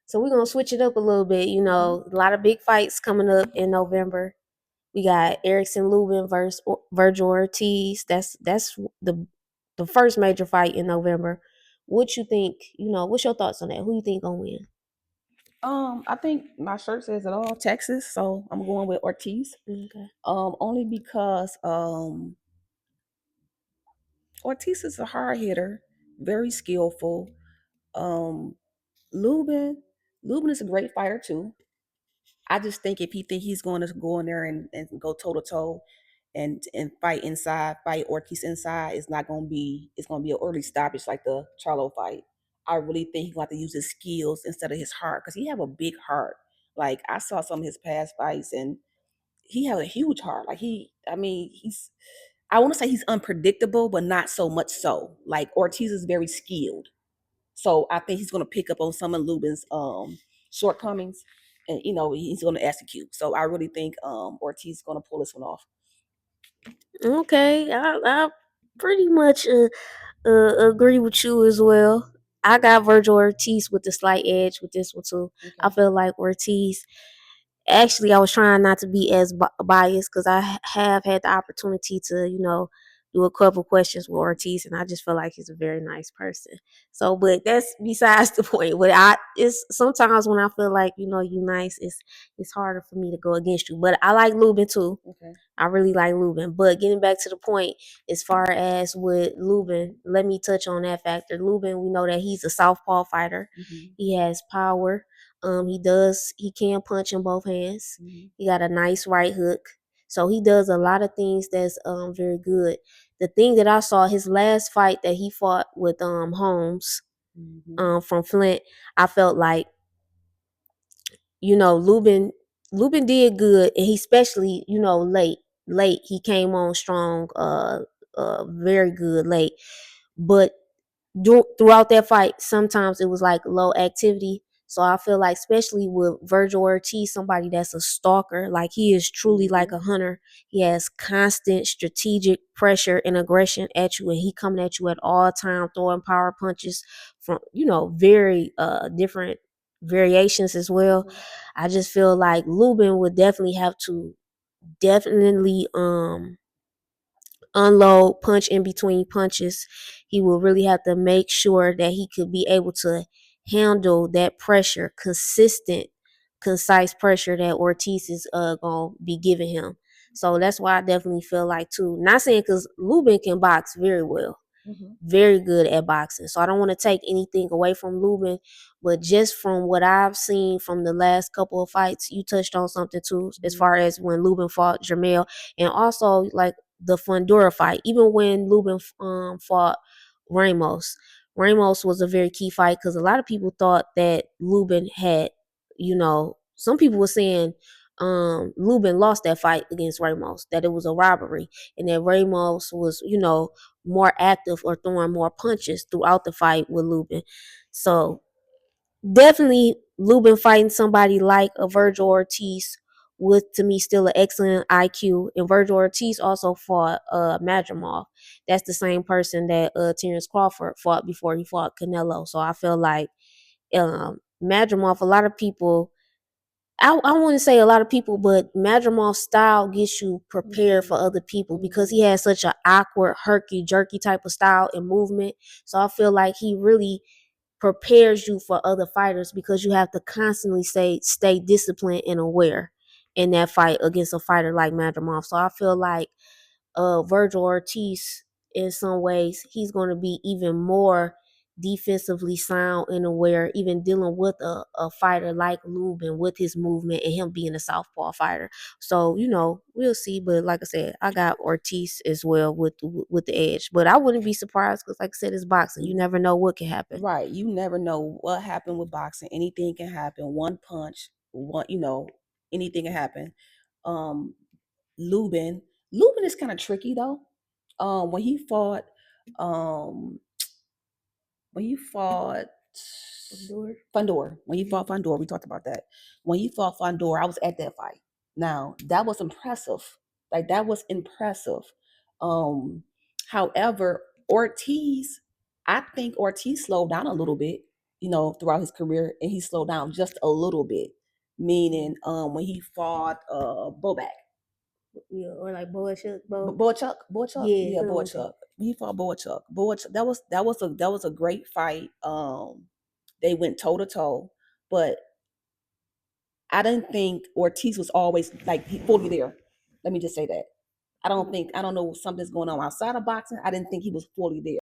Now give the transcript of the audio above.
So we're gonna switch it up a little bit. You know, a lot of big fights coming up in November. We got Erickson Lubin versus Virgil Ortiz. That's the first major fight in November. What you think? You know, what's your thoughts on that? Who you think gonna win? I think my shirt says it all, Texas. So I'm going with Ortiz. Okay. Only because Ortiz is a hard hitter, very skillful. Um, Lubin, Lubin is a great fighter too. I just think if he think he's going to go in there and go toe to toe and fight inside, fight Ortiz inside, it's gonna be an early stoppage like the Charlo fight. I really think he's going to have to use his skills instead of his heart because he have a big heart. Like I saw some of his past fights and he has a huge heart. Like he's I want to say he's unpredictable, but not so much so. Like Ortiz is very skilled. So I think he's going to pick up on some of Lubin's shortcomings, and he's going to execute. So I really think Ortiz is going to pull this one off. Okay, I pretty much agree with you as well. I got Virgil Ortiz with the slight edge with this one too. I Okay. feel like Ortiz. Actually, I was trying not to be as biased because I have had the opportunity to, do a couple questions with Ortiz, and I just feel like he's a very nice person. So, but that's besides the point. But it's sometimes when I feel like you nice, it's harder for me to go against you. But I like Lubin too. Okay. I really like Lubin. But getting back to the point, as far as with Lubin, let me touch on that factor. Lubin, we know that he's a southpaw fighter. Hmm. He has power. He can punch in both hands. Hmm. He got a nice right hook. So he does a lot of things that's very good. The thing that I saw his last fight that he fought with Holmes Hmm. from Flint, I felt like Lubin did good, and he especially late he came on strong, very good late, but throughout that fight, sometimes it was like low activity. So I feel like, especially with Virgil Ortiz, somebody that's a stalker, like he is truly like Hmm. a hunter. He has constant strategic pressure and aggression at you, and he coming at you at all time, throwing power punches from very different variations as well. Hmm. I just feel like Lubin would definitely have to definitely unload, punch in between punches. He will really have to make sure that he could be able to handle that pressure, consistent, concise pressure that Ortiz is gonna be giving him. So that's why I definitely feel like too. Not saying because Lubin can box very well, Hmm. very good at boxing. So I don't want to take anything away from Lubin, but just from what I've seen from the last couple of fights, you touched on something too, as Hmm. far as when Lubin fought Jamel, and also like the Fundora fight. Even when Lubin fought Ramos, Ramos was a very key fight because a lot of people thought that Lubin had, some people were saying Lubin lost that fight against Ramos, that it was a robbery, and that Ramos was, more active or throwing more punches throughout the fight with Lubin. So definitely Lubin fighting somebody like a Virgil Ortiz with, to me, still an excellent IQ. And Virgil Ortiz also fought Madrimov. That's the same person that Terrence Crawford fought before he fought Canelo. So I feel like Madrimov, a lot of people, I wouldn't say a lot of people, but Madrimov's style gets you prepared for other people because he Hmm. has such an awkward, herky jerky type of style and movement. So I feel like he really prepares you for other fighters because you have to constantly stay disciplined and aware in that fight against a fighter like Madrimov. So I feel like Virgil Ortiz, in some ways, he's going to be even more defensively sound and aware, even dealing with a fighter like Lubin with his movement and him being a southpaw fighter. So we'll see. But like I said, I got Ortiz as well with the edge. But I wouldn't be surprised because, like I said, it's boxing. You never know what can happen. Right. You never know what happened with boxing. Anything can happen. One punch, anything can happen. Um, Lubin, Lubin is kind of tricky though. When he fought, um, when he fought Fundor, when he fought Fundor, we talked about that. When he fought Fundor, I was at that fight. Now that was impressive. Like that was impressive. However, Ortiz, I think Ortiz slowed down a little bit. throughout his career, and he slowed down just a little bit. Meaning, when he fought Bobak, Yeah, or like Boachuk, Boychuk, yeah, yeah, something like that. Boychuk. He fought Boychuk. That was a great fight. They went toe to toe, but I didn't think Ortiz was always like fully there. Let me just say that. I don't know, something's going on outside of boxing. I didn't think he was fully there.